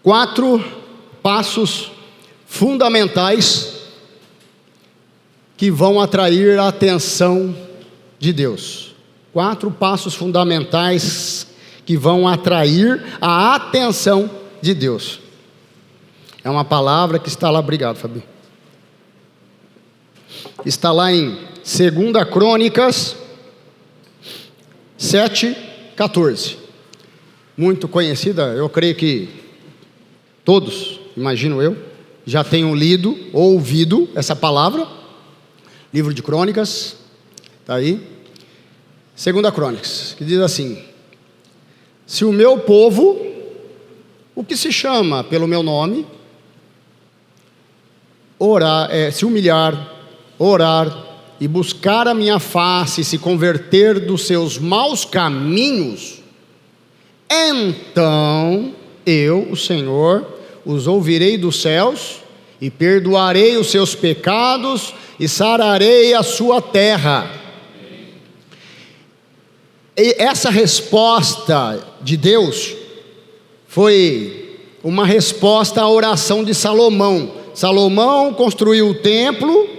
4 passos fundamentais que vão atrair a atenção de Deus. 4 passos fundamentais que vão atrair a atenção de Deus. É uma palavra que está lá, obrigado, Fabi. Está lá em 2 Crônicas 7:14. Muito conhecida, eu creio que todos, imagino eu, já tenham lido ou ouvido essa palavra. Livro de Crônicas, está aí. 2 Crônicas, que diz assim: se o meu povo, o que se chama pelo meu nome, se humilhar, orar e buscar a minha face, se converter dos seus maus caminhos, então eu, o Senhor, os ouvirei dos céus e perdoarei os seus pecados e sararei a sua terra. E essa resposta de Deus foi uma resposta à oração de Salomão. Salomão construiu o templo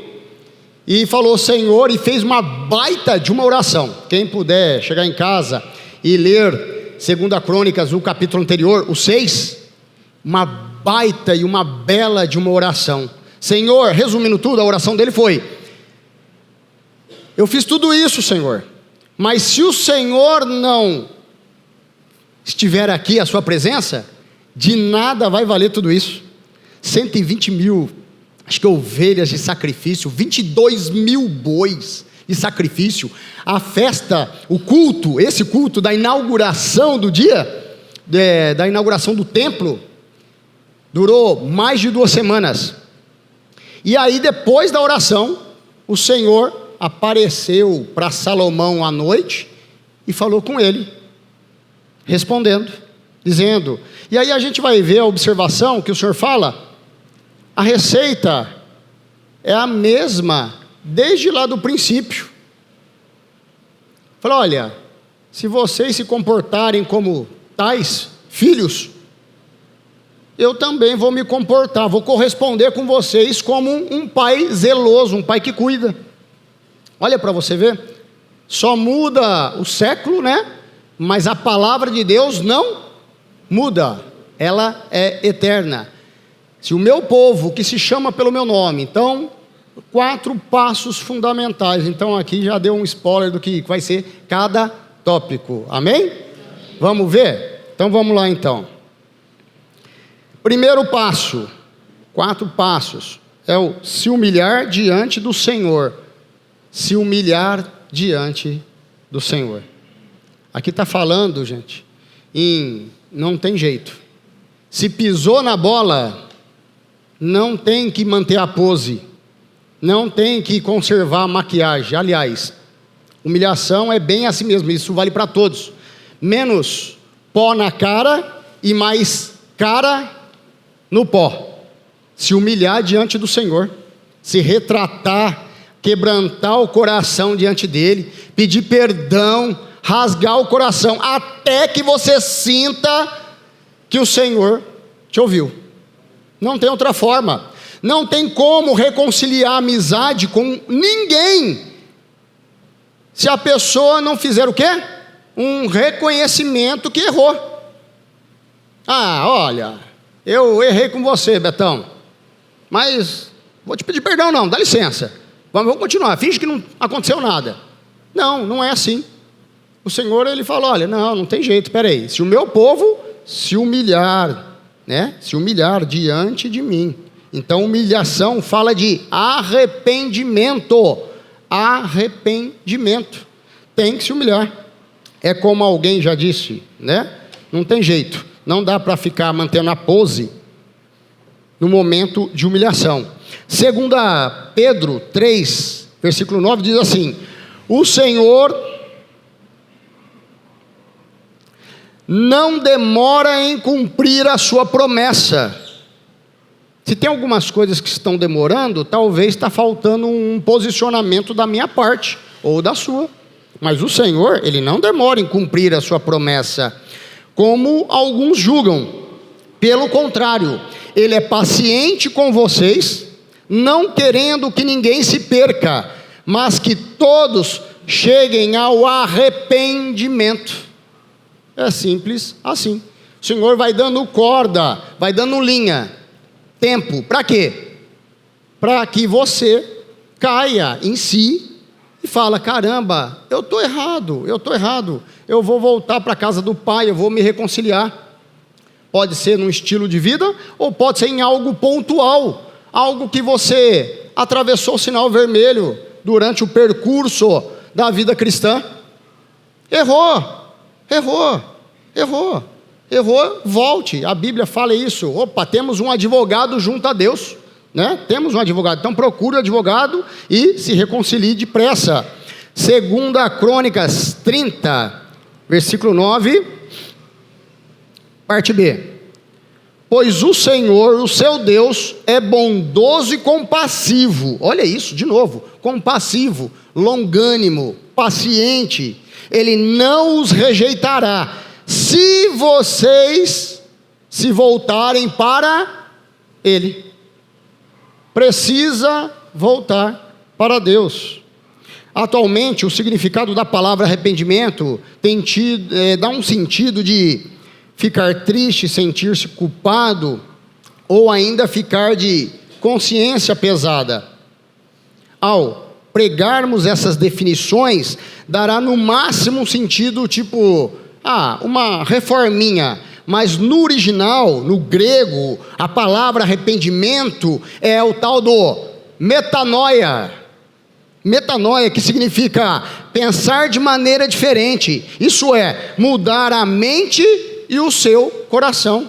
e falou Senhor, e fez uma baita de uma oração. Quem puder chegar em casa e ler 2 Crônicas, o capítulo anterior, o 6, uma baita e uma bela de uma oração. Senhor, resumindo tudo, a oração dele foi: eu fiz tudo isso, Senhor, mas se o Senhor não estiver aqui, a sua presença, de nada vai valer tudo isso. 120 mil, acho que ovelhas de sacrifício, 22 mil bois de sacrifício, a festa, o culto, esse culto da inauguração do dia, da inauguração do templo, durou mais de 2 semanas. E aí depois da oração, o Senhor apareceu para Salomão à noite e falou com ele, respondendo, dizendo, e aí a gente vai ver a observação que o Senhor fala. A receita é a mesma desde lá do princípio. Fala, olha, se vocês se comportarem como tais filhos, eu também vou me comportar, vou corresponder com vocês como um pai zeloso, um pai que cuida. Olha para você ver, só muda o século, né? Mas a palavra de Deus não muda, ela é eterna. Se o meu povo, que se chama pelo meu nome, então, 4 passos fundamentais. Então aqui já deu um spoiler do que vai ser cada tópico, amém? Vamos ver? Então vamos lá então. Primeiro passo, 4 passos, é o se humilhar diante do Senhor. Se humilhar diante do Senhor. Aqui está falando, gente, não tem jeito. Se pisou na bola, não tem que manter a pose, não tem que conservar a maquiagem. Aliás, humilhação é bem assim mesmo, isso vale para todos. Menos pó na cara e mais cara no pó. Se humilhar diante do Senhor, se retratar, quebrantar o coração diante dele, pedir perdão, rasgar o coração, até que você sinta que o Senhor te ouviu. Não tem outra forma. Não tem como reconciliar a amizade com ninguém se a pessoa não fizer o quê? Um reconhecimento que errou. Ah, olha, eu errei com você, Betão, mas vou te pedir perdão não, dá licença. Vamos continuar, finge que não aconteceu nada. Não, não é assim. O Senhor, ele fala, olha, não tem jeito, peraí. Se o meu povo se humilhar, né? Se humilhar diante de mim. Então humilhação fala de arrependimento. Arrependimento. Tem que se humilhar. É como alguém já disse, né? Não tem jeito. Não dá para ficar mantendo a pose no momento de humilhação. 2 Pedro 3, versículo 9 diz assim: o Senhor não demora em cumprir a sua promessa. Se tem algumas coisas que estão demorando, talvez está faltando um posicionamento da minha parte, ou da sua. Mas o Senhor, Ele não demora em cumprir a sua promessa, como alguns julgam. Pelo contrário, ele é paciente com vocês, não querendo que ninguém se perca, mas que todos cheguem ao arrependimento. É simples assim. O Senhor vai dando corda, vai dando linha, tempo, para quê? Para que você caia em si e fala: caramba, eu estou errado, eu vou voltar para a casa do Pai, eu vou me reconciliar. Pode ser num estilo de vida, ou pode ser em algo pontual, algo que você atravessou o sinal vermelho durante o percurso da vida cristã. Errou, volte. A Bíblia fala isso. Opa, temos um advogado junto a Deus, né? Temos um advogado, então procure o advogado e se reconcilie depressa. 2 Crônicas 30, versículo 9, parte B. Pois o Senhor, o seu Deus, é bondoso e compassivo. Olha isso, de novo, compassivo, longânimo, paciente. Ele não os rejeitará, se vocês se voltarem para Ele. Precisa voltar para Deus. Atualmente, o significado da palavra arrependimento dá um sentido de ficar triste, sentir-se culpado, ou ainda ficar de consciência pesada. Ao pregarmos essas definições, dará no máximo um sentido tipo, uma reforminha. Mas no original, no grego, a palavra arrependimento é o tal do metanoia. Metanoia, que significa pensar de maneira diferente. Isso é, mudar a mente e o seu coração.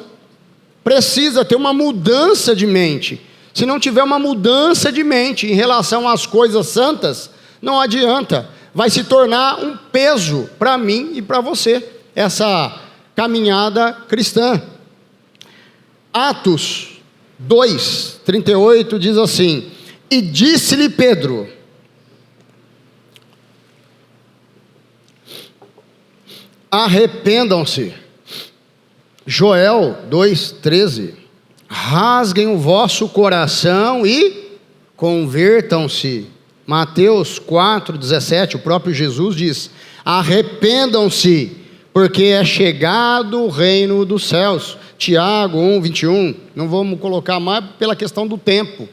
Precisa ter uma mudança de mente. Se não tiver uma mudança de mente em relação às coisas santas, não adianta. Vai se tornar um peso para mim e para você, essa caminhada cristã. Atos 2, 38 diz assim: e disse-lhe Pedro: arrependam-se. Joel 2,13: rasguem o vosso coração e convertam-se. Mateus 4,17, o próprio Jesus diz: arrependam-se, porque é chegado o reino dos céus. Tiago 1,21, não vamos colocar mais pela questão do tempo.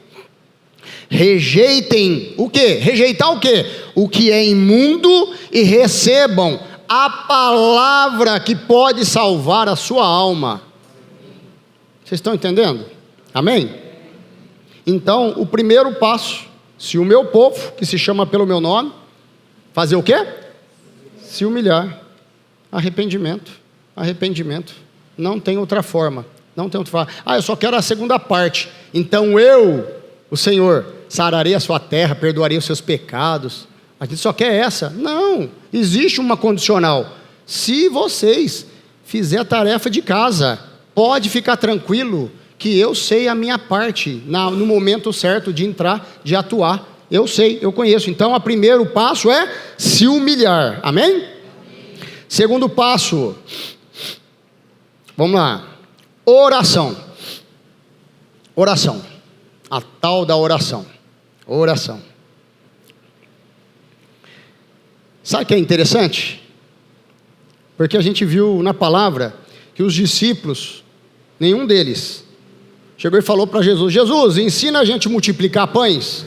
Rejeitem o quê? Rejeitar o quê? O que é imundo, e recebam a palavra que pode salvar a sua alma. Vocês estão entendendo? Amém? Então, o primeiro passo, se o meu povo, que se chama pelo meu nome, fazer o quê? Se humilhar. Arrependimento. Não tem outra forma. Eu só quero a segunda parte. Então eu, o Senhor, sararei a sua terra, perdoarei os seus pecados. A gente só quer essa. Não, existe uma condicional. Se vocês fizerem a tarefa de casa, pode ficar tranquilo que eu sei a minha parte, no momento certo de entrar, de atuar. Eu sei, eu conheço. Então, o primeiro passo é se humilhar. Amém? Segundo passo, vamos lá. Oração. A tal da oração. Sabe o que é interessante? Porque a gente viu na palavra que os discípulos, nenhum deles, chegou e falou para Jesus: Jesus, ensina a gente a multiplicar pães.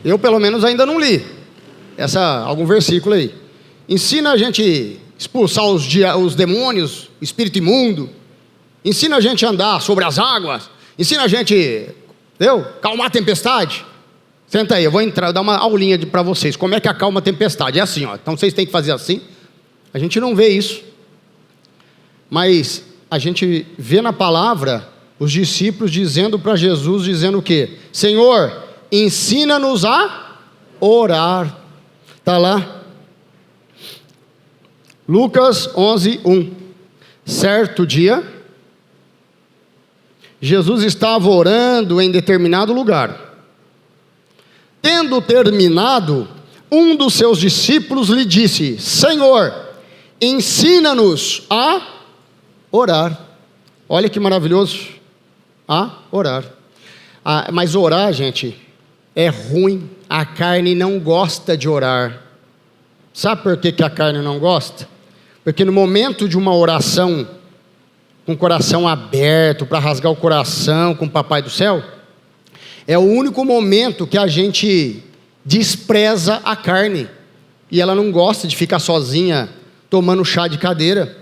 Eu pelo menos ainda não li algum versículo aí. Ensina a gente a expulsar os demônios, o espírito imundo. Ensina a gente a andar sobre as águas. Ensina a gente, calmar a tempestade. Senta aí, eu vou dar uma aulinha para vocês. Como é que acalma a tempestade? É assim, ó. Então vocês têm que fazer assim. A gente não vê isso. Mas a gente vê na palavra os discípulos dizendo para Jesus, dizendo o quê? Senhor, ensina-nos a orar. Está lá. Lucas 11:1. Certo dia, Jesus estava orando em determinado lugar. Tendo terminado, um dos seus discípulos lhe disse: Senhor, ensina-nos a orar, Olha que maravilhoso. Orar. Mas orar, gente, é ruim. A carne não gosta de orar. Sabe por que a carne não gosta? Porque no momento de uma oração, com o coração aberto, para rasgar o coração com o Papai do Céu, é o único momento que a gente despreza a carne. E ela não gosta de ficar sozinha, tomando chá de cadeira.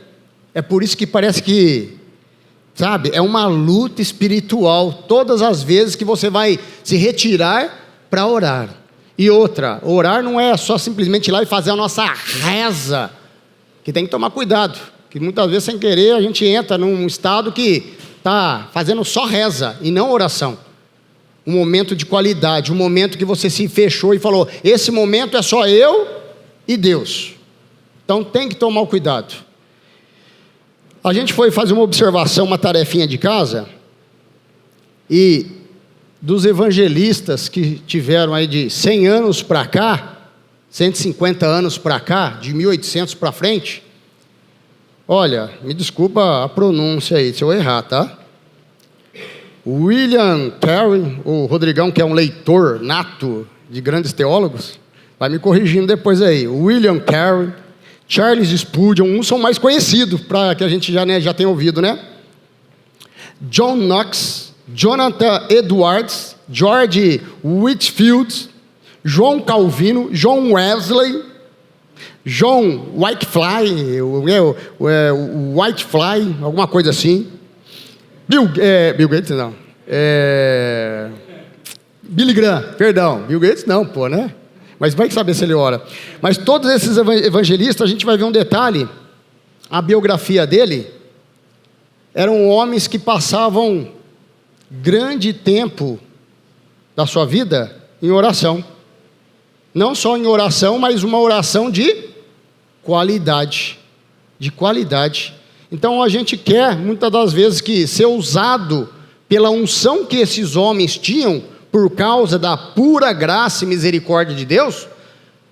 É por isso que parece que, sabe, é uma luta espiritual, todas as vezes que você vai se retirar para orar. E outra, orar não é só simplesmente ir lá e fazer a nossa reza, que tem que tomar cuidado, que muitas vezes sem querer a gente entra num estado que está fazendo só reza e não oração. Um momento de qualidade, um momento que você se fechou e falou, esse momento é só eu e Deus. Então tem que tomar o cuidado. A gente foi fazer uma observação, uma tarefinha de casa, e dos evangelistas que tiveram aí de 100 anos para cá, 150 anos para cá, de 1800 para frente, olha, me desculpa a pronúncia aí, se eu errar, tá? William Carey, o Rodrigão, que é um leitor nato de grandes teólogos, vai me corrigindo depois aí. William Carey, Charles Spurgeon, uns são mais conhecidos, para que a gente já tenha ouvido, né? John Knox, Jonathan Edwards, George Whitefield, João Calvino, John Wesley, John Whitefly, Whitefly, alguma coisa assim. Bill Gates não. Billy Graham, perdão. Bill Gates não, né? Mas vai saber se ele ora. Mas todos esses evangelistas, a gente vai ver um detalhe. A biografia dele eram homens que passavam grande tempo da sua vida em oração. Não só em oração, mas uma oração de qualidade. De qualidade. Então a gente quer, muitas das vezes, que ser usado pela unção que esses homens tinham, por causa da pura graça e misericórdia de Deus,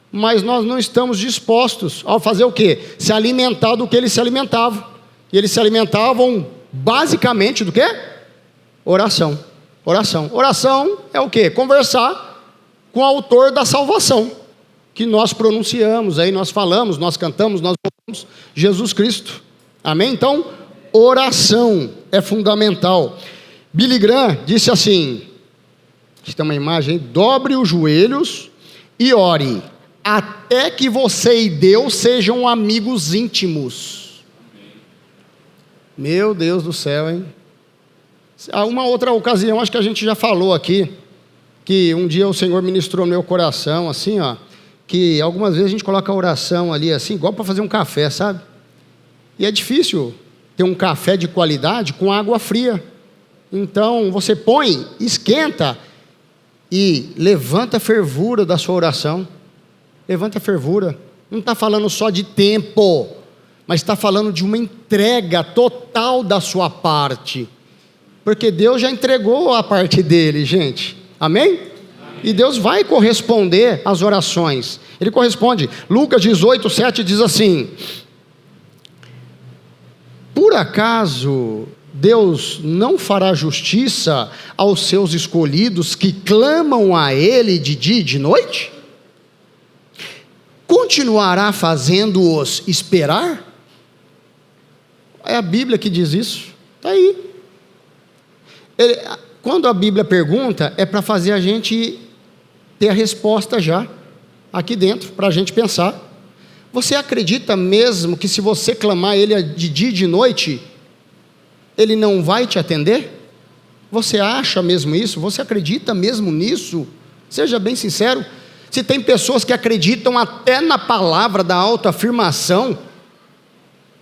mas nós não estamos dispostos a fazer o quê? Se alimentar do que eles se alimentavam. E eles se alimentavam basicamente do quê? Oração. Oração. Oração é o quê? Conversar com o autor da salvação, que nós pronunciamos, aí nós falamos, nós cantamos, nós louvamos Jesus Cristo. Amém? Então, oração é fundamental. Billy Graham disse assim, aqui tem uma imagem, dobre os joelhos e ore, até que você e Deus sejam amigos íntimos. Meu Deus do céu, hein? Uma outra ocasião, acho que a gente já falou aqui, que um dia o Senhor ministrou no meu coração, assim, ó, que algumas vezes a gente coloca a oração ali, assim, igual para fazer um café, sabe? E é difícil ter um café de qualidade com água fria. Então, você põe, esquenta e levanta a fervura da sua oração. Levanta a fervura. Não está falando só de tempo, mas está falando de uma entrega total da sua parte. Porque Deus já entregou a parte dele, gente. Amém? Amém. E Deus vai corresponder às orações. Ele corresponde. Lucas 18, 7 diz assim: por acaso Deus não fará justiça aos seus escolhidos que clamam a Ele de dia e de noite? Continuará fazendo-os esperar? É a Bíblia que diz isso. Está aí. Quando a Bíblia pergunta, é para fazer a gente ter a resposta já, aqui dentro, para a gente pensar. Você acredita mesmo que se você clamar a Ele de dia e de noite, Ele não vai te atender? Você acha mesmo isso? Você acredita mesmo nisso? Seja bem sincero. Se tem pessoas que acreditam até na palavra da autoafirmação,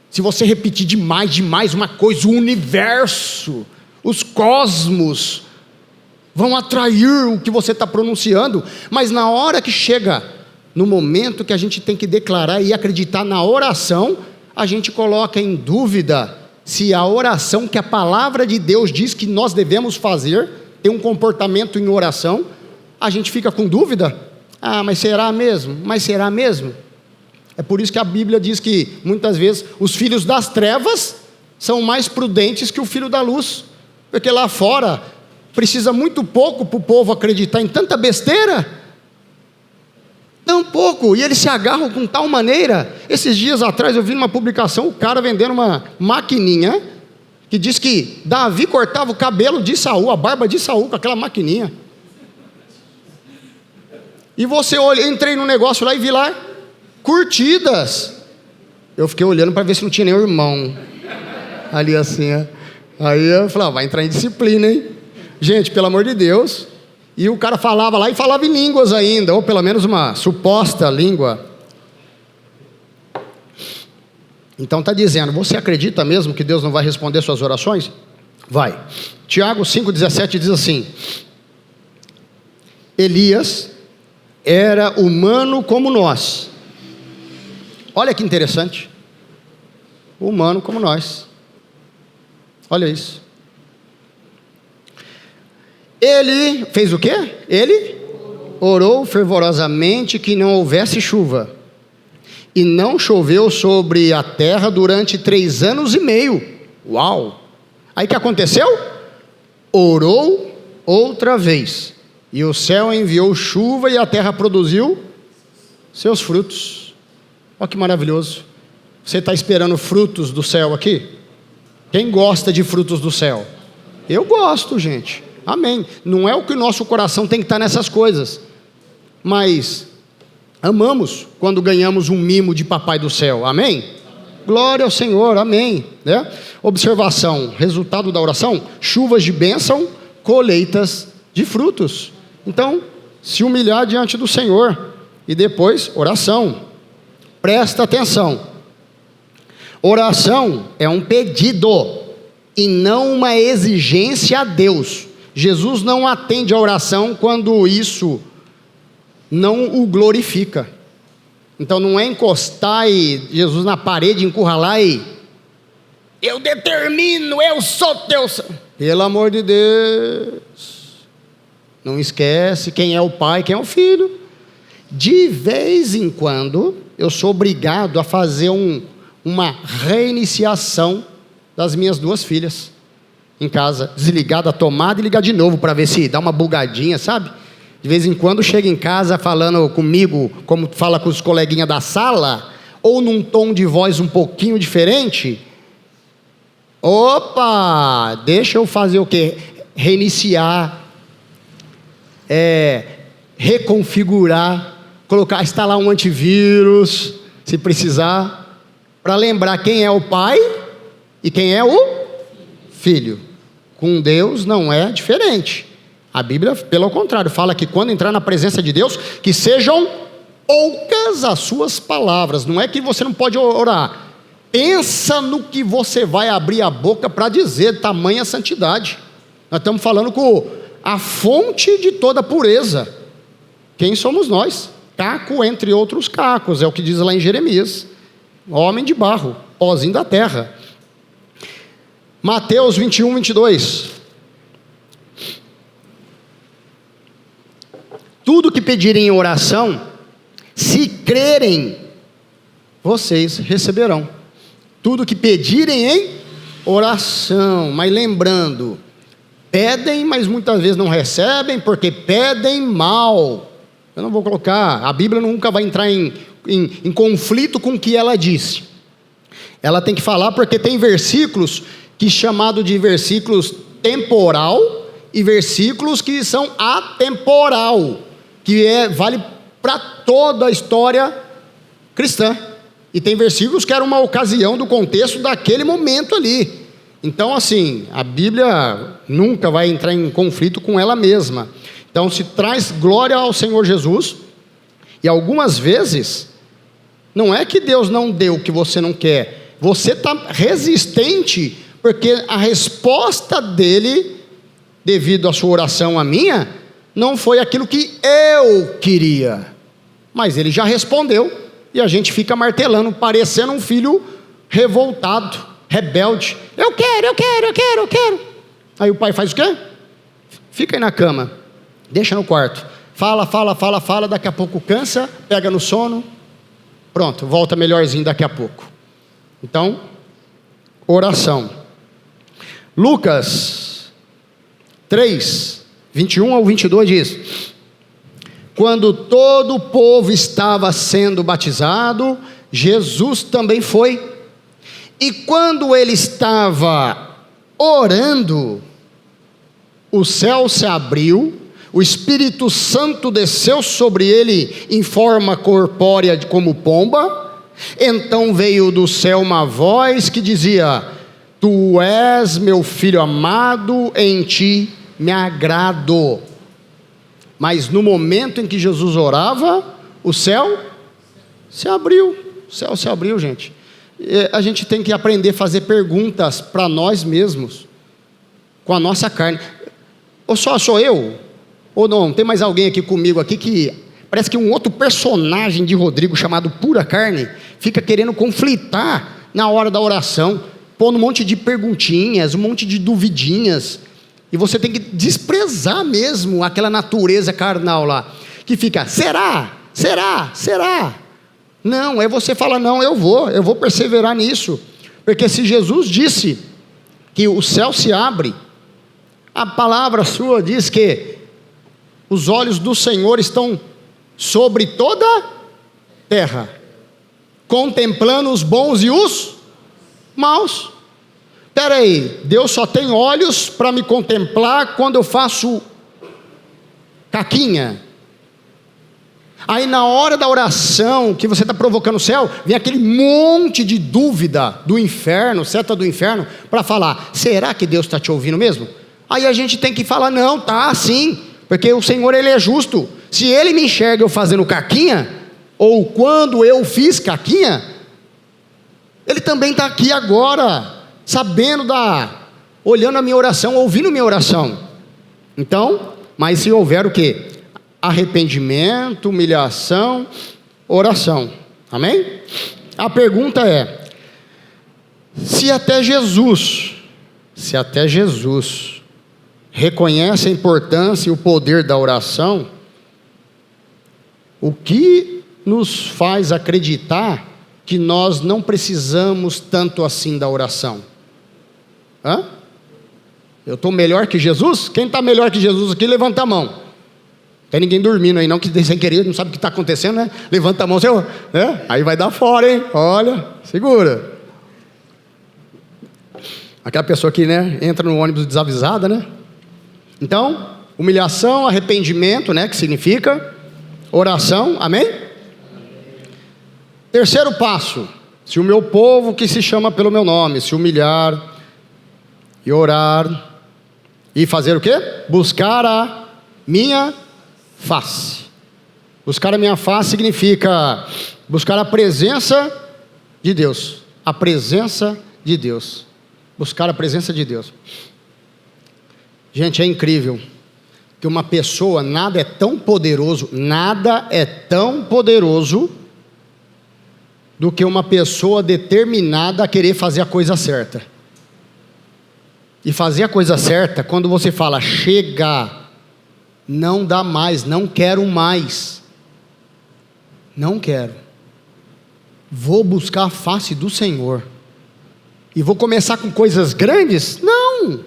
se você repetir demais uma coisa, o universo, os cosmos vão atrair o que você está pronunciando, mas na hora que chega, no momento que a gente tem que declarar e acreditar na oração, a gente coloca em dúvida se a oração que a palavra de Deus diz que nós devemos fazer, tem um comportamento em oração, a gente fica com dúvida. Mas será mesmo? Mas será mesmo? É por isso que a Bíblia diz que muitas vezes os filhos das trevas são mais prudentes que o filho da luz, porque lá fora precisa muito pouco para o povo acreditar em tanta besteira, tão pouco, e eles se agarram com tal maneira. Esses dias atrás eu vi numa publicação o cara vendendo uma maquininha que diz que Davi cortava o cabelo de Saul, a barba de Saul com aquela maquininha. E você olha, eu entrei no negócio lá e vi lá curtidas. Eu fiquei olhando para ver se não tinha nenhum irmão ali assim, ó. Aí eu falei, vai entrar em disciplina, hein? Gente, pelo amor de Deus. E o cara falava lá e falava em línguas ainda, ou pelo menos uma suposta língua. Então está dizendo, você acredita mesmo que Deus não vai responder suas orações? Vai. Tiago 5,17 diz assim: Elias era humano como nós. Olha que interessante. Humano como nós. Olha isso. Ele fez o quê? Ele orou fervorosamente que não houvesse chuva. E não choveu sobre a terra durante 3 anos e meio. Uau! Aí o que aconteceu? Orou outra vez. E o céu enviou chuva e a terra produziu seus frutos. Olha que maravilhoso. Você está esperando frutos do céu aqui? Quem gosta de frutos do céu? Eu gosto, gente. Amém. Não é o que o nosso coração tem que estar nessas coisas, mas amamos quando ganhamos um mimo de papai do céu. Amém? Glória ao Senhor. Amém. Né? Observação, resultado da oração: chuvas de bênção, colheitas de frutos. Então, se humilhar diante do Senhor. E depois, oração. Presta atenção. Oração é um pedido e não uma exigência a Deus. Jesus não atende a oração quando isso não o glorifica. Então não é encostar Jesus na parede, encurralar e eu determino, eu sou teu. Pelo amor de Deus. Não esquece quem é o pai, quem é o filho. De vez em quando eu sou obrigado a fazer uma reiniciação das minhas 2 filhas em casa, desligar da tomada e ligar de novo para ver se dá uma bugadinha, sabe? De vez em quando chega em casa falando comigo como fala com os coleguinhas da sala, ou num tom de voz um pouquinho diferente. Opa, deixa eu fazer o quê? Reiniciar, reconfigurar, instalar um antivírus, se precisar, para lembrar quem é o pai e quem é o filho. Com Deus não é diferente. A Bíblia, pelo contrário, fala que quando entrar na presença de Deus, que sejam poucas as suas palavras. Não é que você não pode orar. Pensa no que você vai abrir a boca para dizer, tamanha santidade. Nós estamos falando com a fonte de toda pureza. Quem somos nós? Caco entre outros cacos, é o que diz lá em Jeremias. Homem de barro, pozinho da terra. Mateus 21, 22. Tudo que pedirem em oração, se crerem, vocês receberão. Tudo que pedirem em oração, mas lembrando, pedem, mas muitas vezes não recebem, porque pedem mal. Eu não vou colocar, a Bíblia nunca vai entrar em conflito com o que ela disse. Ela tem que falar, porque tem versículos que chamado de versículos temporal e versículos que são atemporal, que vale para toda a história cristã. E tem versículos que eram uma ocasião do contexto daquele momento ali. Então, assim, a Bíblia nunca vai entrar em conflito com ela mesma. Então, se traz glória ao Senhor Jesus, e algumas vezes, não é que Deus não deu o que você não quer, você está resistente, porque a resposta dele, devido à sua oração à minha, não foi aquilo que eu queria, mas ele já respondeu, e a gente fica martelando, parecendo um filho revoltado, rebelde. Eu quero. Aí o pai faz o quê? Fica aí na cama, deixa no quarto, fala, daqui a pouco cansa, pega no sono, pronto, volta melhorzinho daqui a pouco. Então, oração. Lucas 3, 21 ao 22 diz: quando todo o povo estava sendo batizado, Jesus também foi. E quando ele estava orando, o céu se abriu, o Espírito Santo desceu sobre ele em forma corpórea como pomba. Então veio do céu uma voz que dizia: tu és meu filho amado, em ti me agrado. Mas no momento em que Jesus orava, o céu se abriu. O céu se abriu, gente. E a gente tem que aprender a fazer perguntas para nós mesmos, com a nossa carne. Ou só sou eu? Ou não? Tem mais alguém aqui comigo aqui que parece que um outro personagem de Rodrigo chamado Pura Carne fica querendo conflitar na hora da oração, pondo um monte de perguntinhas, um monte de duvidinhas. E você tem que desprezar mesmo aquela natureza carnal lá, que fica, será? Será? Será? Não, é você falar, não, eu vou perseverar nisso. Porque se Jesus disse que o céu se abre, a palavra sua diz que os olhos do Senhor estão sobre toda a terra, contemplando os bons e os maus. Espera aí, Deus só tem olhos para me contemplar quando eu faço caquinha? Aí na hora da oração, que você está provocando o céu, vem aquele monte de dúvida do inferno, seta do inferno, para falar, será que Deus está te ouvindo mesmo? Aí a gente tem que falar, não, tá sim, porque o Senhor ele é justo. Se Ele me enxerga eu fazendo caquinha, ou quando eu fiz caquinha, Ele também está aqui agora, sabendo olhando a minha oração, ouvindo minha oração. Então, mas se houver o quê? Arrependimento, humilhação, oração. Amém? A pergunta é: se até Jesus reconhece a importância e o poder da oração, o que nos faz acreditar que nós não precisamos tanto assim da oração? Hã? Eu estou melhor que Jesus? Quem está melhor que Jesus aqui, levanta a mão. Tem ninguém dormindo aí não, que sem querer, não sabe o que está acontecendo, né? Levanta a mão, seu, né? Aí vai dar fora, hein? Olha, segura. Aquela pessoa que, né, entra no ônibus desavisada, né? Então, humilhação, arrependimento, né, que significa oração, amém? Terceiro passo: se o meu povo que se chama pelo meu nome se humilhar e orar e fazer o quê? Buscar a minha face. Buscar a minha face significa buscar a presença de Deus. A presença de Deus. Buscar a presença de Deus. Gente, é incrível que uma pessoa, nada é tão poderoso do que uma pessoa determinada a querer fazer a coisa certa. E fazer a coisa certa, quando você fala, chega, não dá mais, não quero mais, não quero, vou buscar a face do Senhor, e vou começar com coisas grandes? Não,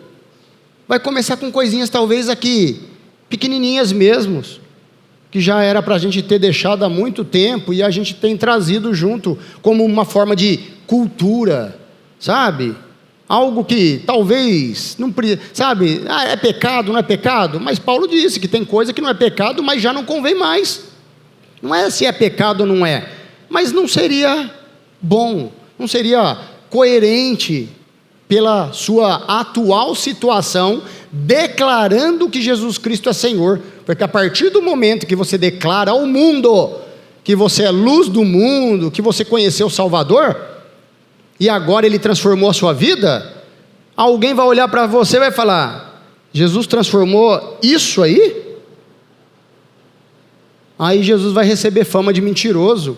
vai começar com coisinhas talvez aqui, pequenininhas mesmo, que já era para a gente ter deixado há muito tempo, e a gente tem trazido junto, como uma forma de cultura, sabe? Algo que talvez, não sabe, é pecado, não é pecado? Mas Paulo disse que tem coisa que não é pecado, mas já não convém mais. Não é se é pecado ou não é, mas não seria bom, não seria coerente pela sua atual situação, declarando que Jesus Cristo é Senhor, porque a partir do momento que você declara ao mundo que você é luz do mundo, que você conheceu o Salvador, e agora Ele transformou a sua vida, alguém vai olhar para você e vai falar, Jesus transformou isso aí? Aí Jesus vai receber fama de mentiroso,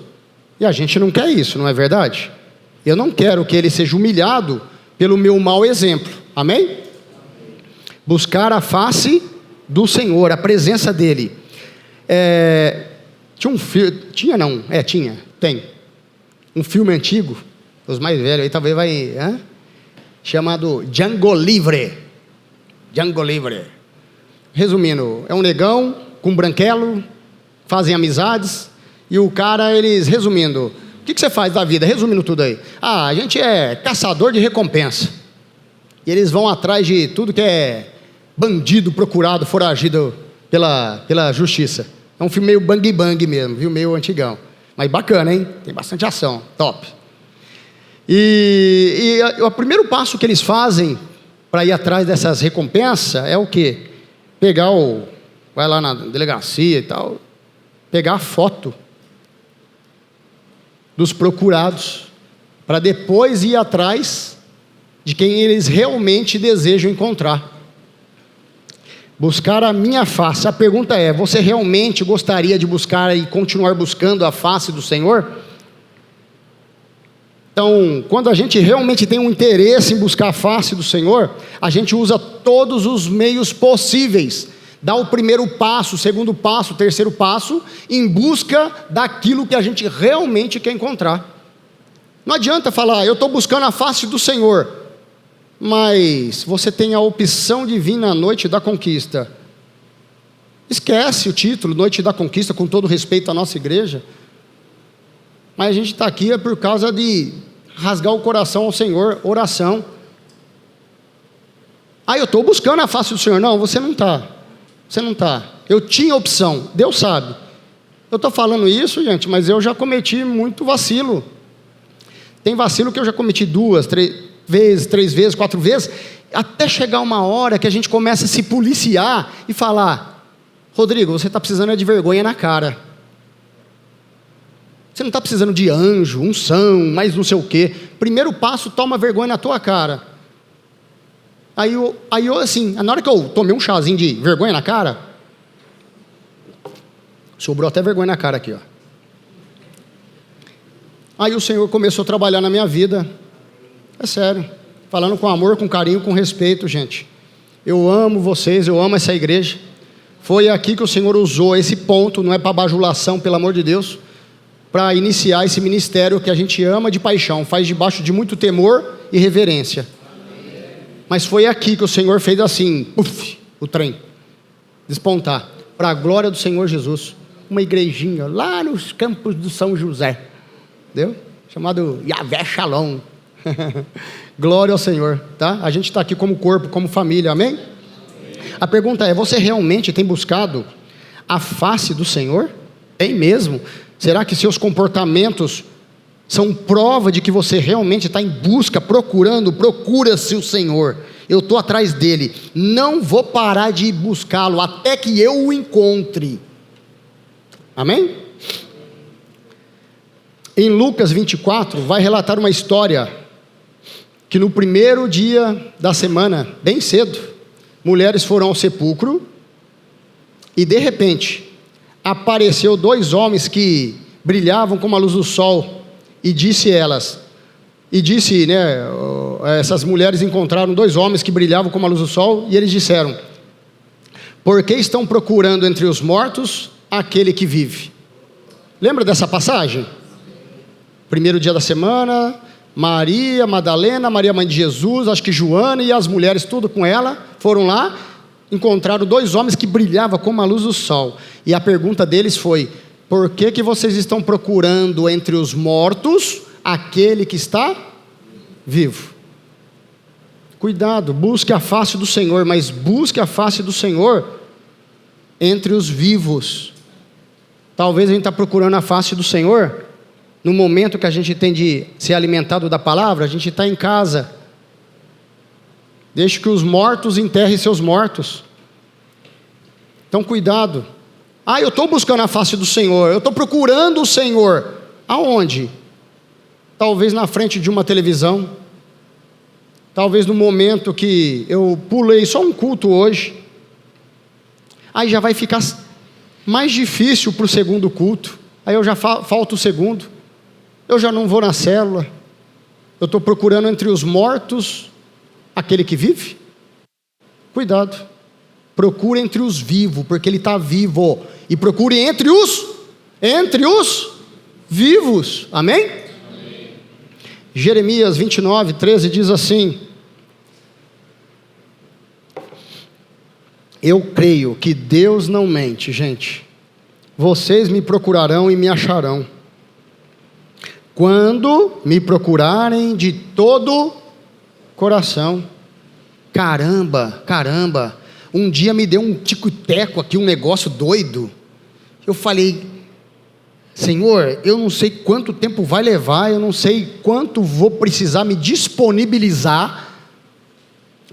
e a gente não quer isso, não é verdade? Eu não quero que Ele seja humilhado pelo meu mau exemplo, amém? Buscar a face do Senhor, a presença dEle. Tinha um filme, tem um filme antigo, os mais velhos aí talvez vai, chamado Django Livre. Django Livre. Resumindo, é um negão com branquelo, fazem amizades, e o cara, resumindo, o que você faz da vida? Resumindo tudo aí. A gente é caçador de recompensa. E eles vão atrás de tudo que é bandido, procurado, foragido pela justiça. É um filme meio bang bang mesmo, viu? Meio antigão. Mas bacana, hein? Tem bastante ação, top. E o primeiro passo que eles fazem para ir atrás dessas recompensas é o quê? Vai lá na delegacia e tal, pegar a foto dos procurados, para depois ir atrás de quem eles realmente desejam encontrar. Buscar a minha face. A pergunta é: você realmente gostaria de buscar e continuar buscando a face do Senhor? Então, quando a gente realmente tem um interesse em buscar a face do Senhor, a gente usa todos os meios possíveis. Dá o primeiro passo, o segundo passo, o terceiro passo, em busca daquilo que a gente realmente quer encontrar. Não adianta falar, eu estou buscando a face do Senhor, mas você tem a opção de vir na noite da conquista. Esquece o título, Noite da Conquista, com todo respeito à nossa igreja. Mas a gente está aqui é por causa de rasgar o coração ao Senhor, oração. Eu estou buscando a face do Senhor. Não, você não está. Você não está. Eu tinha opção, Deus sabe. Eu estou falando isso, gente, mas eu já cometi muito vacilo. Tem vacilo que eu já cometi 2, 3 vezes, 4 vezes, até chegar uma hora que a gente começa a se policiar e falar: Rodrigo, você está precisando de vergonha na cara. Você não está precisando de anjo, unção, mais não sei o quê. Primeiro passo, toma vergonha na tua cara. Aí eu assim, na hora que eu tomei um chazinho de vergonha na cara, sobrou até vergonha na cara aqui, ó. Aí o Senhor começou a trabalhar na minha vida. É sério, falando com amor, com carinho, com respeito, gente. Eu amo vocês, eu amo essa igreja. Foi aqui que o Senhor usou esse ponto, não é para bajulação, pelo amor de Deus, para iniciar esse ministério que a gente ama de paixão, faz debaixo de muito temor e reverência. Mas foi aqui que o Senhor fez assim, puff, o trem despontar, para a glória do Senhor Jesus. Uma igrejinha lá nos campos do São José, entendeu? Chamado Yahvé Shalom. Glória ao Senhor, tá? A gente está aqui como corpo, como família, amém? A pergunta é: você realmente tem buscado a face do Senhor? Tem mesmo? Será que seus comportamentos são prova de que você realmente está em busca, procura-se o Senhor? Eu estou atrás dele, não vou parar de buscá-lo até que eu o encontre. Amém? Em Lucas 24 vai relatar uma história que no primeiro dia da semana, bem cedo, mulheres foram ao sepulcro e de repente apareceu 2 homens que brilhavam como a luz do sol. E disse, essas mulheres encontraram 2 homens que brilhavam como a luz do sol, e eles disseram: por que estão procurando entre os mortos aquele que vive? Lembra dessa passagem? Primeiro dia da semana, Maria Madalena, Maria mãe de Jesus, acho que Joana e as mulheres, tudo com ela, foram lá, encontraram 2 homens que brilhavam como a luz do sol, e a pergunta deles foi: por que vocês estão procurando entre os mortos aquele que está vivo? Cuidado, busque a face do Senhor, mas busque a face do Senhor entre os vivos. Talvez a gente está procurando a face do Senhor no momento que a gente tem de ser alimentado da palavra, a gente está em casa. Deixe que os mortos enterrem seus mortos. Então cuidado. Eu estou buscando a face do Senhor, eu estou procurando o Senhor. Aonde? Talvez na frente de uma televisão, talvez no momento que eu pulei só um culto hoje, aí já vai ficar mais difícil para o segundo culto, aí eu já falto o segundo, eu já não vou na célula, eu estou procurando entre os mortos aquele que vive? Cuidado. Procure entre os vivos, porque ele está vivo. E procure entre os vivos. Amém? Amém. Jeremias 29, 13 diz assim: Eu creio que Deus não mente, gente. Vocês me procurarão e me acharão, quando me procurarem de todo coração. Caramba, um dia me deu um tico-teco aqui, um negócio doido. Eu falei: Senhor, eu não sei quanto tempo vai levar, eu não sei quanto vou precisar me disponibilizar,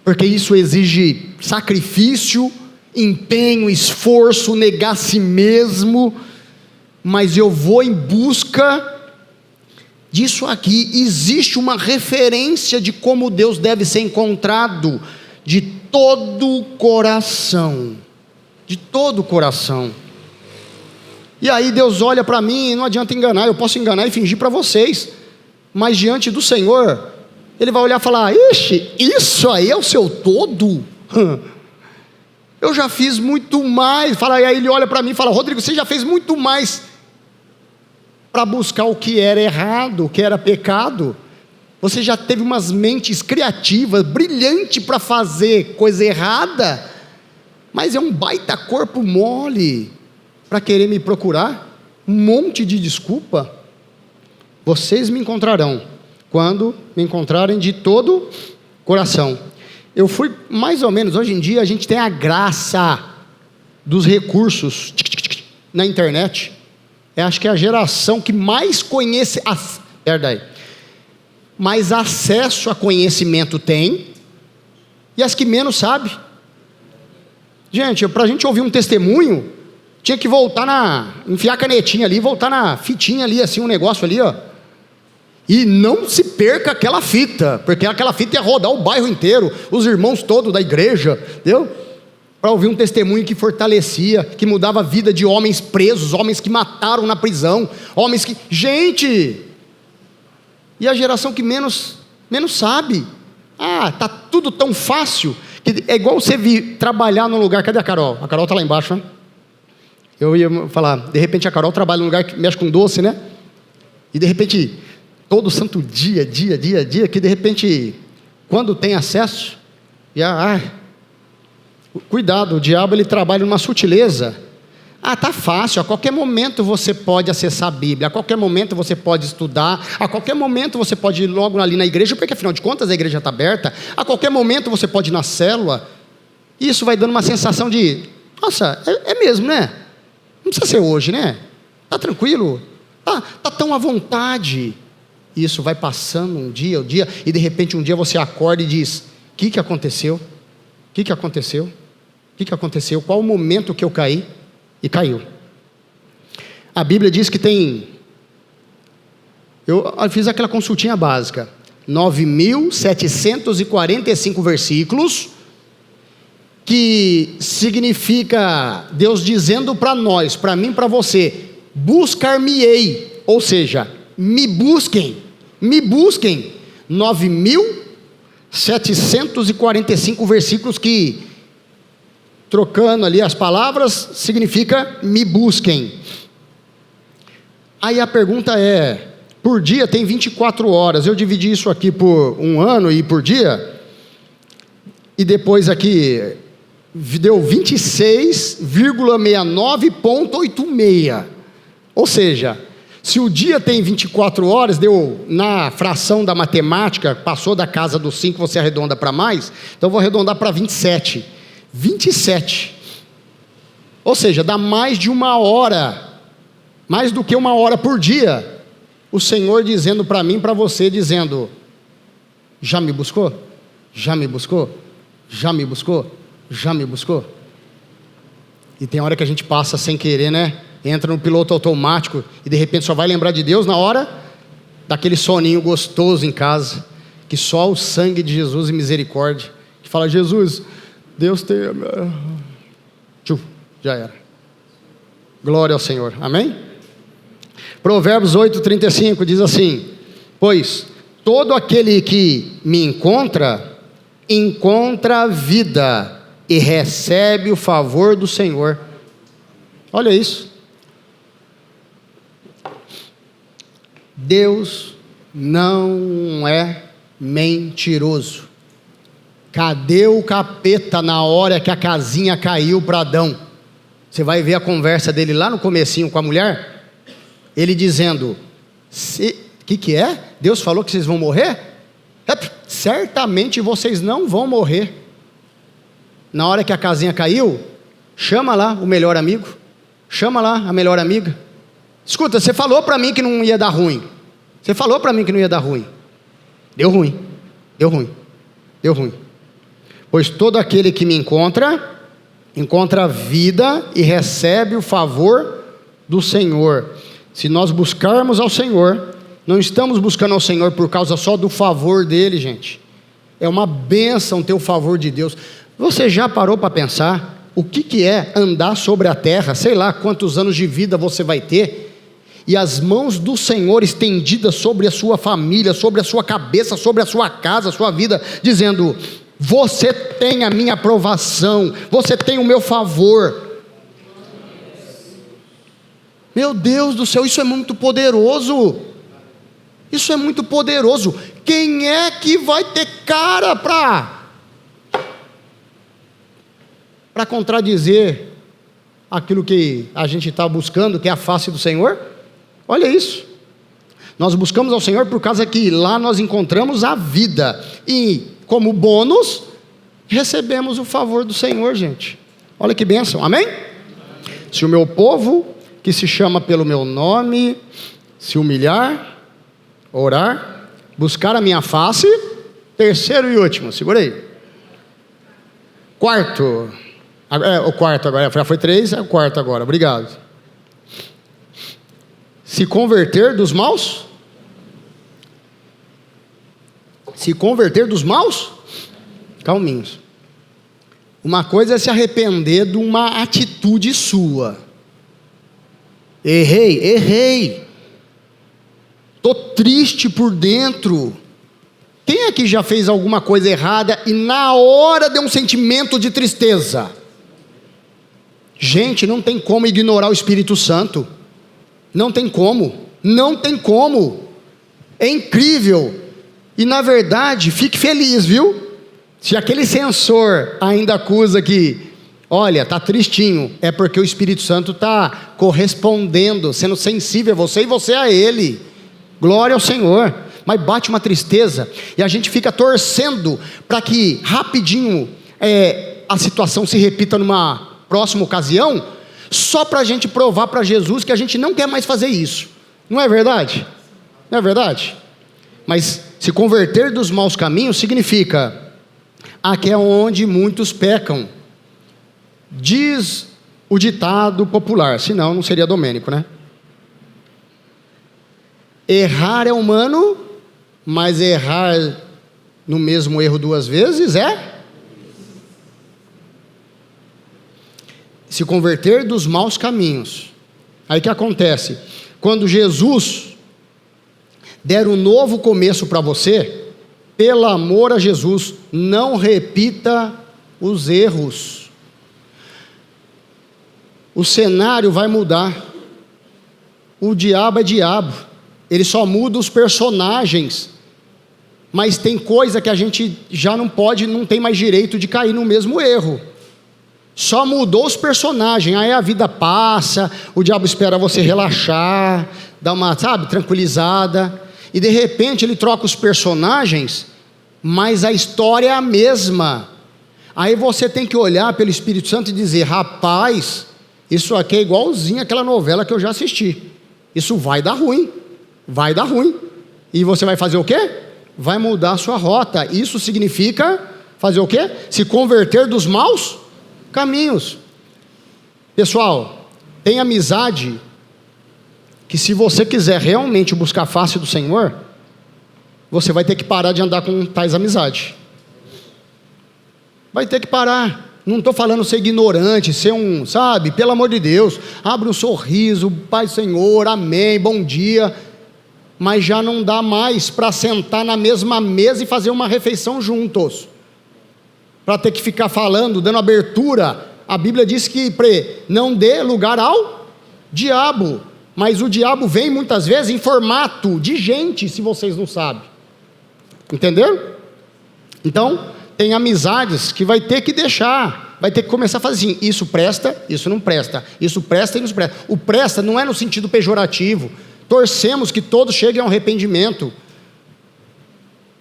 porque isso exige sacrifício, empenho, esforço, negar a si mesmo, mas eu vou em busca disso aqui. Existe uma referência de como Deus deve ser encontrado, de todo o coração, de todo o coração. E aí Deus olha para mim, e não adianta enganar, eu posso enganar e fingir para vocês, mas diante do Senhor, Ele vai olhar e falar: ixi, isso aí é o seu todo? Eu já fiz muito mais. E aí Ele olha para mim e fala: Rodrigo, você já fez muito mais para buscar o que era errado, o que era pecado. Você já teve umas mentes criativas, brilhantes para fazer coisa errada, mas é um baita corpo mole para querer me procurar, um monte de desculpa. Vocês me encontrarão quando me encontrarem de todo coração. Eu fui mais ou menos, hoje em dia a gente tem a graça dos recursos na internet. Eu acho que é a geração que mais conhece, mais acesso a conhecimento tem, e as que menos sabe. Gente, para a gente ouvir um testemunho, tinha que enfiar a canetinha ali, voltar na fitinha ali, assim, um negócio ali, ó. E não se perca aquela fita, porque aquela fita ia rodar o bairro inteiro, os irmãos todos da igreja, entendeu? Para ouvir um testemunho que fortalecia, que mudava a vida de homens presos, homens que mataram na prisão, homens que... Gente! E a geração que menos sabe. Tá tudo tão fácil, que é igual você vir trabalhar num lugar... Cadê a Carol? A Carol está lá embaixo, né? Eu ia falar, de repente a Carol trabalha num lugar que mexe com doce, né? E de repente, todo santo dia, que de repente, quando tem acesso, cuidado, o diabo ele trabalha numa sutileza. Tá fácil, a qualquer momento você pode acessar a Bíblia, a qualquer momento você pode estudar, a qualquer momento você pode ir logo ali na igreja, porque afinal de contas a igreja está aberta, a qualquer momento você pode ir na célula. Isso vai dando uma sensação de, nossa, é mesmo, né? Não precisa ser hoje, né? Tá tranquilo, tá tão à vontade. Isso vai passando um dia, e de repente um dia você acorda e diz: o que aconteceu? O que aconteceu? O que aconteceu? Qual o momento que eu caí? E caiu. A Bíblia diz que tem... Eu fiz aquela consultinha básica. 9.745 versículos, que significa Deus dizendo para nós, para mim, para você: buscar-me-ei, ou seja, me busquem. 9.745 versículos que, trocando ali as palavras, significa me busquem. Aí a pergunta é: por dia tem 24 horas, eu dividi isso aqui por um ano e por dia, e depois aqui deu 26,69,86. Ou seja, se o dia tem 24 horas, deu, na fração da matemática, passou da casa dos 5, você arredonda para mais, então eu vou arredondar para 27. 27, ou seja, dá mais de uma hora, mais do que uma hora por dia, o Senhor dizendo para mim, para você, dizendo: já me buscou? Já me buscou? Já me buscou? Já me buscou? E tem hora que a gente passa sem querer, né? Entra no piloto automático e de repente só vai lembrar de Deus na hora daquele soninho gostoso em casa, que só o sangue de Jesus e misericórdia, que fala: Jesus, Deus tem... já era. Glória ao Senhor, amém? Provérbios 8:35 diz assim: pois todo aquele que me encontra a vida e recebe o favor do Senhor. Olha isso. Deus não é mentiroso. Cadê o capeta na hora que a casinha caiu para Adão? Você vai ver a conversa dele lá no comecinho com a mulher, ele dizendo, que é? Deus falou que vocês vão morrer? Certamente vocês não vão morrer. Na hora que a casinha caiu, chama lá o melhor amigo, chama lá a melhor amiga. Escuta, você falou para mim que não ia dar ruim. Você falou para mim que não ia dar ruim. Deu ruim, deu ruim, deu ruim. Pois todo aquele que me encontra vida e recebe o favor do Senhor. Se nós buscarmos ao Senhor, não estamos buscando ao Senhor por causa só do favor dele, gente. É uma bênção ter o favor de Deus. Você já parou para pensar o que é andar sobre a terra? Sei lá quantos anos de vida você vai ter, e as mãos do Senhor estendidas sobre a sua família, sobre a sua cabeça, sobre a sua casa, a sua vida, dizendo: você tem a minha aprovação, você tem o meu favor. Meu Deus do céu, isso é muito poderoso. Isso é muito poderoso. Quem é que vai ter cara para contradizer aquilo que a gente está buscando, que é a face do Senhor? Olha isso. Nós buscamos ao Senhor por causa que lá nós encontramos a vida, e como bônus recebemos o favor do Senhor, gente. Olha que bênção, amém? Se o meu povo, que se chama pelo meu nome, se humilhar, orar, buscar a minha face. Terceiro e último, segura aí. Quarto, o quarto agora, já foi 3, é o quarto agora, obrigado. Se converter dos maus? Se converter dos maus? Calminhos. Uma coisa é se arrepender de uma atitude sua. Errei. Estou triste por dentro. Quem aqui já fez alguma coisa errada e na hora deu um sentimento de tristeza? Gente, não tem como ignorar o Espírito Santo. Não tem como. É incrível. E na verdade, fique feliz, viu? Se aquele censor ainda acusa que, olha, está tristinho, é porque o Espírito Santo está correspondendo, sendo sensível a você e você a Ele. Glória ao Senhor. Mas bate uma tristeza e a gente fica torcendo para que rapidinho a situação se repita numa próxima ocasião, só para a gente provar para Jesus que a gente não quer mais fazer isso. Não é verdade? Não é verdade? Mas se converter dos maus caminhos significa: aqui é onde muitos pecam. Diz o ditado popular, senão não seria Domênico, né? Errar é humano, mas errar no mesmo erro 2 vezes é? Se converter dos maus caminhos. Aí o que acontece? Quando Jesus der um novo começo para você, pelo amor a Jesus, não repita os erros. O cenário vai mudar. O diabo é diabo. Ele só muda os personagens. Mas tem coisa que a gente já não pode, não tem mais direito de cair no mesmo erro. Só mudou os personagens. Aí a vida passa, o diabo espera você relaxar, dar uma, tranquilizada. E de repente ele troca os personagens, mas a história é a mesma. Aí você tem que olhar pelo Espírito Santo e dizer: rapaz, isso aqui é igualzinho àquela novela que eu já assisti. Isso vai dar ruim. Vai dar ruim. E você vai fazer o quê? Vai mudar a sua rota. Isso significa fazer o quê? Se converter dos maus caminhos. Pessoal, tem amizade que, se você quiser realmente buscar a face do Senhor, você vai ter que parar de andar com tais amizades. Vai ter que parar. Não estou falando ser ignorante, ser pelo amor de Deus, abre um sorriso, Pai Senhor, amém, bom dia. Mas já não dá mais para sentar na mesma mesa e fazer uma refeição juntos, para ter que ficar falando, dando abertura. A Bíblia diz que não dê lugar ao diabo, mas o diabo vem muitas vezes em formato de gente, se vocês não sabem. Entenderam? Então, tem amizades que vai ter que deixar, vai ter que começar a fazer assim: isso presta, isso não presta, isso presta e não presta. O presta não é no sentido pejorativo, torcemos que todos cheguem ao arrependimento,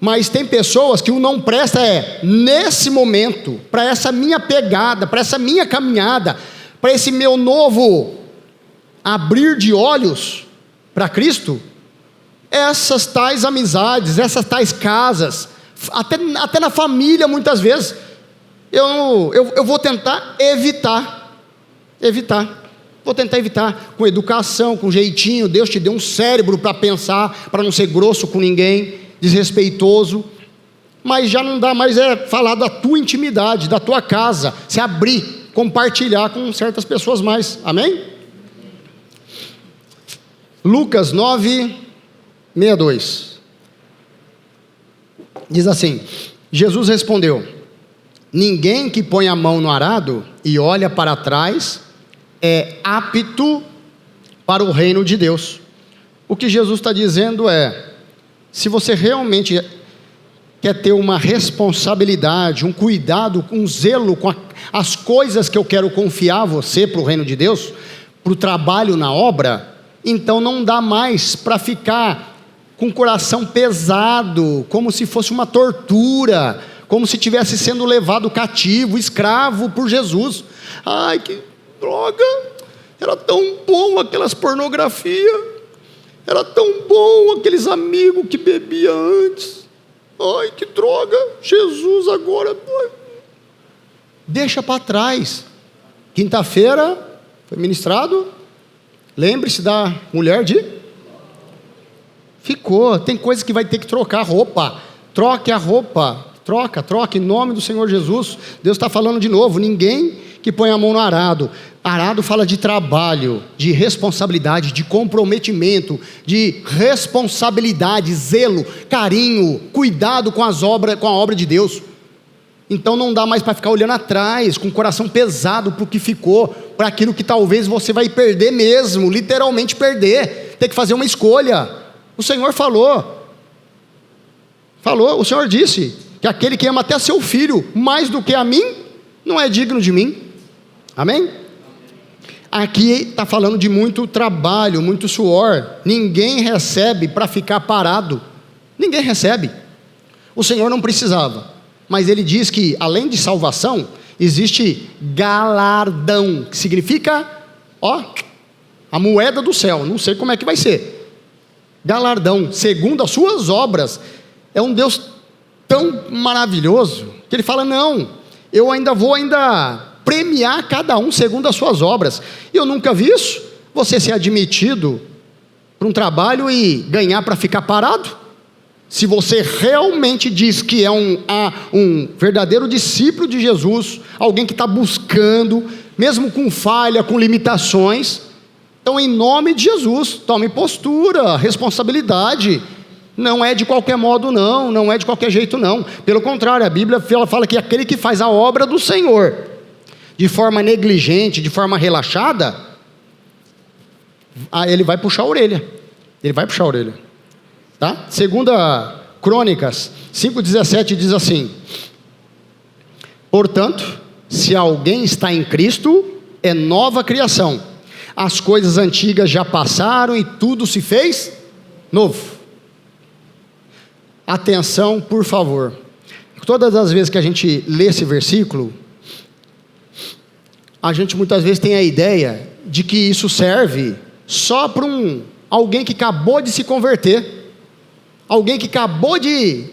mas tem pessoas que o não presta é, nesse momento, para essa minha pegada, para essa minha caminhada, para esse meu novo abrir de olhos para Cristo, essas tais amizades, essas tais casas, até na família muitas vezes, eu vou tentar evitar, vou tentar evitar, com educação, com jeitinho. Deus te deu um cérebro para pensar, para não ser grosso com ninguém, desrespeitoso, mas já não dá mais falar da tua intimidade, da tua casa, se abrir, compartilhar com certas pessoas mais, amém? Lucas 9:62 diz assim: Jesus respondeu: ninguém que põe a mão no arado e olha para trás é apto para o reino de Deus. O que Jesus está dizendo é: se você realmente quer ter uma responsabilidade, um cuidado, um zelo com as coisas que eu quero confiar a você para o reino de Deus, para o trabalho na obra, então não dá mais para ficar com o coração pesado, como se fosse uma tortura, como se estivesse sendo levado cativo, escravo por Jesus. Ai, que droga, era tão bom aquelas pornografias, era tão bom aqueles amigos que bebia antes. Ai, que droga, Jesus agora. Deixa para trás. Quinta-feira foi ministrado. Lembre-se da mulher de... Ficou, tem coisas que vai ter que trocar a roupa. Troque a roupa, troca, em nome do Senhor Jesus. Deus está falando de novo: ninguém que põe a mão no arado. Arado fala de trabalho, de responsabilidade, de comprometimento, de responsabilidade, zelo, carinho, cuidado com a obra de Deus. Então não dá mais para ficar olhando atrás, com o coração pesado para o que ficou, para aquilo que talvez você vai perder mesmo, literalmente perder, ter que fazer uma escolha. O Senhor falou, o Senhor disse que aquele que ama até seu filho mais do que a mim, não é digno de mim, amém? Aqui está falando de muito trabalho, muito suor. Ninguém recebe para ficar parado, ninguém recebe. O Senhor não precisava, mas Ele diz que além de salvação, existe galardão, que significa, a moeda do céu, não sei como é que vai ser. Galardão, segundo as suas obras. É um Deus tão maravilhoso, que Ele fala: não, eu vou premiar cada um segundo as suas obras. Eu nunca vi isso, você ser admitido para um trabalho e ganhar para ficar parado. Se você realmente diz que é um verdadeiro discípulo de Jesus, alguém que está buscando, mesmo com falha, com limitações, então, em nome de Jesus, tome postura, responsabilidade. Não é de qualquer modo não é de qualquer jeito não. Pelo contrário, a Bíblia fala que aquele que faz a obra do Senhor de forma negligente, de forma relaxada, ele vai puxar a orelha. Tá? Segunda Crônicas 5:17 diz assim: portanto, se alguém está em Cristo, é nova criação. As coisas antigas já passaram e tudo se fez novo. Atenção, por favor. Todas as vezes que a gente lê esse versículo, a gente muitas vezes tem a ideia de que isso serve só para alguém que acabou de se converter. Alguém que acabou de,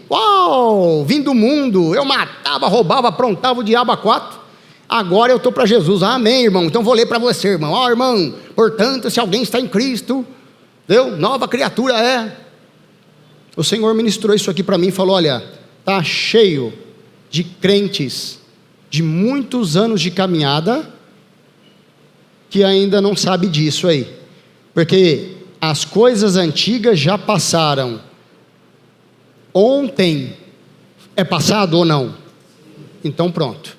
vim do mundo, eu matava, roubava, aprontava o diabo a quatro. Agora eu estou para Jesus. Amém, irmão? Então vou ler para você, irmão. Irmão, portanto, se alguém está em Cristo, nova criatura é. O Senhor ministrou isso aqui para mim e falou: olha, está cheio de crentes de muitos anos de caminhada que ainda não sabe disso aí, porque as coisas antigas já passaram. Ontem é passado ou não? Então pronto.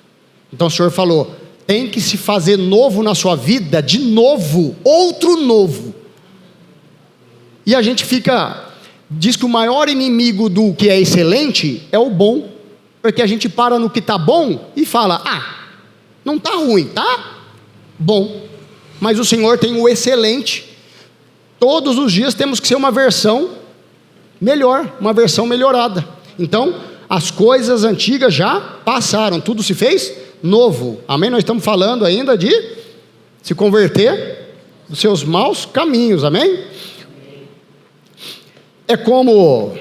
Então o Senhor falou: tem que se fazer novo na sua vida, de novo, outro novo. E a gente diz que o maior inimigo do que é excelente é o bom. Porque a gente para no que está bom e fala, não está ruim, tá bom. Mas o Senhor tem o excelente. Todos os dias temos que ser uma versão melhor, uma versão melhorada. Então, as coisas antigas já passaram, tudo se fez novo. Amém? Nós estamos falando ainda de se converter dos seus maus caminhos. Amém? É como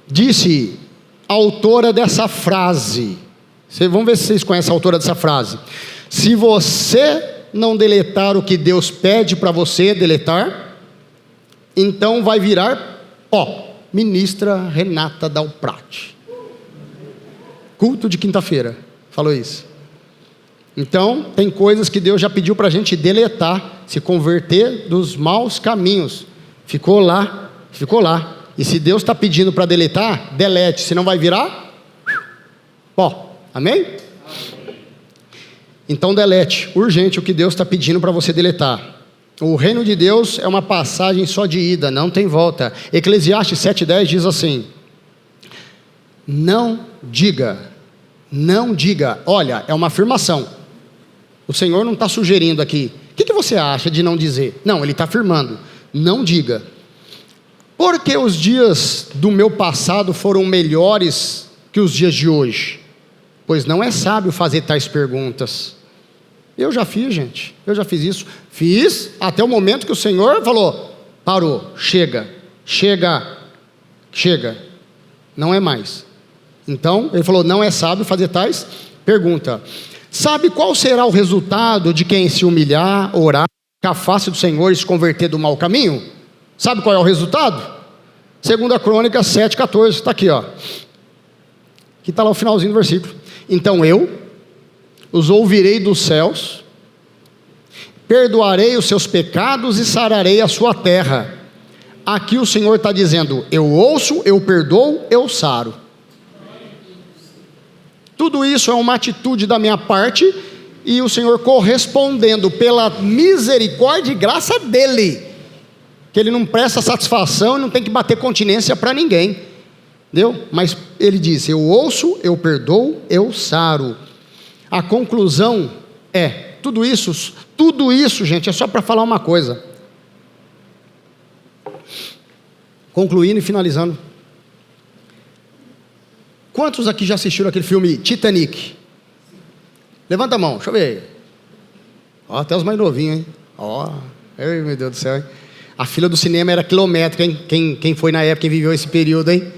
disse a autora dessa frase. Vamos ver se vocês conhecem a autora dessa frase. Se você não deletar o que Deus pede para você deletar, então vai virar pó. Ministra Renata Dalprati. Culto de quinta-feira. Falou isso. Então, tem coisas que Deus já pediu para a gente deletar, se converter dos maus caminhos. Ficou lá. E se Deus está pedindo para deletar, delete, senão vai virar pó. Amém? Então delete, urgente, o que Deus está pedindo para você deletar. O reino de Deus é uma passagem só de ida, não tem volta. Eclesiastes 7,10 diz assim: não diga, olha, é uma afirmação. O Senhor não está sugerindo aqui, o que você acha de não dizer? Não, Ele está afirmando, não diga. Porque os dias do meu passado foram melhores que os dias de hoje? Pois não é sábio fazer tais perguntas. Eu já fiz, gente, eu já fiz isso. Fiz até o momento que o Senhor falou, parou, chega, não é mais. Então, Ele falou, não é sábio fazer tais perguntas. Sabe qual será o resultado de quem se humilhar, orar, ficar à face do Senhor e se converter do mau caminho? Sabe qual é o resultado? 2 Crônicas 7,14, está aqui, ó. Aqui está lá o finalzinho do versículo. Então eu os ouvirei dos céus, perdoarei os seus pecados e sararei a sua terra. Aqui o Senhor está dizendo, eu ouço, eu perdoo, eu saro. Tudo isso é uma atitude da minha parte, e o Senhor correspondendo pela misericórdia e graça dEle, que Ele não presta satisfação e não tem que bater continência para ninguém, entendeu? Mas Ele diz, eu ouço, eu perdoo, eu saro. A conclusão é, tudo isso, gente, é só para falar uma coisa. Concluindo e finalizando. Quantos aqui já assistiram aquele filme Titanic? Levanta a mão, deixa eu ver. Ó, até os mais novinhos, hein? Ó, meu Deus do céu, hein? A fila do cinema era quilométrica, hein? Quem foi na época, quem viveu esse período, hein?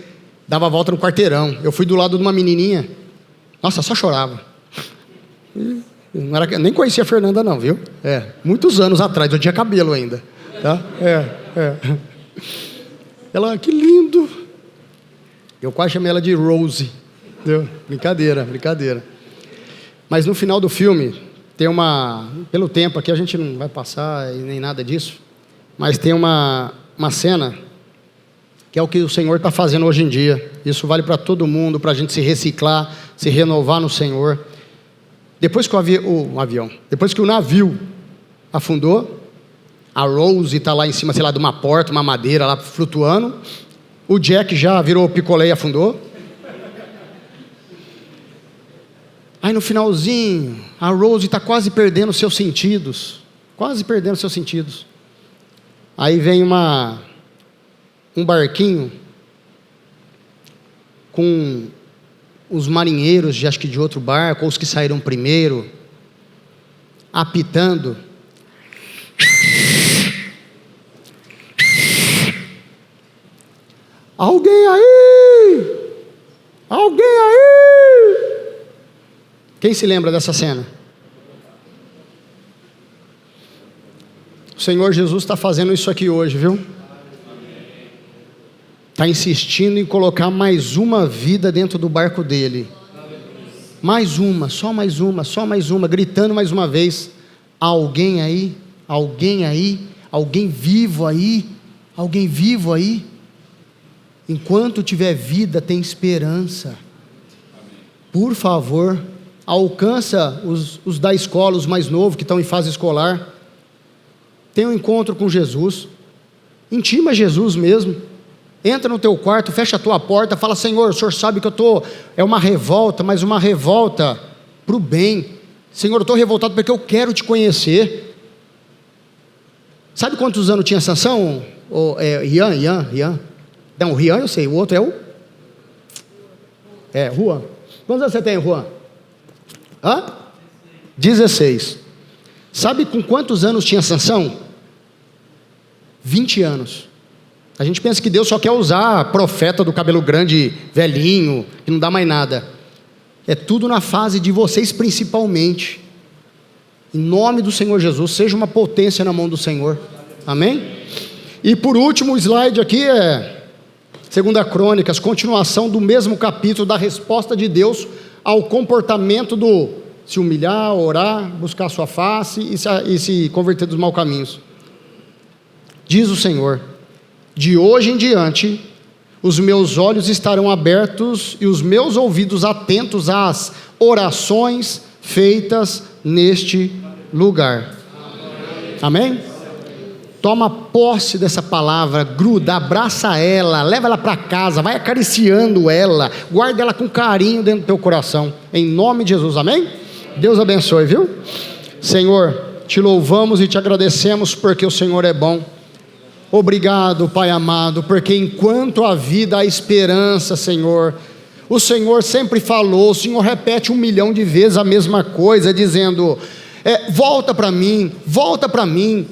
Dava a volta no quarteirão. Eu fui do lado de uma menininha. Nossa, só chorava. Nem conhecia a Fernanda não, viu? Muitos anos atrás, eu tinha cabelo ainda, tá? Ela, que lindo. Eu quase chamei ela de Rose, entendeu? Brincadeira. Mas no final do filme tem pelo tempo aqui a gente não vai passar e nem nada disso, mas tem uma cena que é o que o Senhor está fazendo hoje em dia. Isso vale para todo mundo, para a gente se reciclar, se renovar no Senhor. Depois que depois que o navio afundou, a Rose está lá em cima, sei lá, de uma porta, uma madeira lá flutuando, o Jack já virou picolé e afundou. Aí no finalzinho, a Rose está quase perdendo seus sentidos. Aí vem um barquinho com os marinheiros, acho que de outro barco, ou os que saíram primeiro, apitando. Alguém aí? Quem se lembra dessa cena? O Senhor Jesus está fazendo isso aqui hoje, viu? Está insistindo em colocar mais uma vida dentro do barco dele. Só mais uma, gritando mais uma vez. Alguém aí? Alguém vivo aí? Enquanto tiver vida, tem esperança. Por favor, alcança os da escola, os mais novos que estão em fase escolar. Tenha um encontro com Jesus. Intima Jesus mesmo. Entra no teu quarto, fecha a tua porta, fala: Senhor, o Senhor sabe que eu estou, é uma revolta, mas uma revolta para o bem. Senhor, eu estou revoltado porque eu quero te conhecer. Sabe quantos anos tinha Sansão? Rian. Não, o Rian eu sei, o outro é o? Juan. Quantos anos você tem, Juan? 16. Sabe com quantos anos tinha Sansão? 20 anos. A gente pensa que Deus só quer usar profeta do cabelo grande, velhinho, que não dá mais nada. É tudo na fase de vocês principalmente. Em nome do Senhor Jesus, seja uma potência na mão do Senhor. Amém? E por último, o slide aqui é 2 Crônicas, continuação do mesmo capítulo da resposta de Deus ao comportamento do se humilhar, orar, buscar a sua face e se converter dos maus caminhos. Diz o Senhor: de hoje em diante, os meus olhos estarão abertos e os meus ouvidos atentos às orações feitas neste lugar. Amém? Toma posse dessa palavra, gruda, abraça ela, leva ela para casa, vai acariciando ela, guarda ela com carinho dentro do teu coração, em nome de Jesus, amém? Deus abençoe, viu? Senhor, te louvamos e te agradecemos porque o Senhor é bom. Obrigado, Pai amado, porque enquanto a vida há esperança, Senhor, o Senhor sempre falou, o Senhor repete 1 milhão de vezes a mesma coisa, dizendo: volta para mim, volta para mim.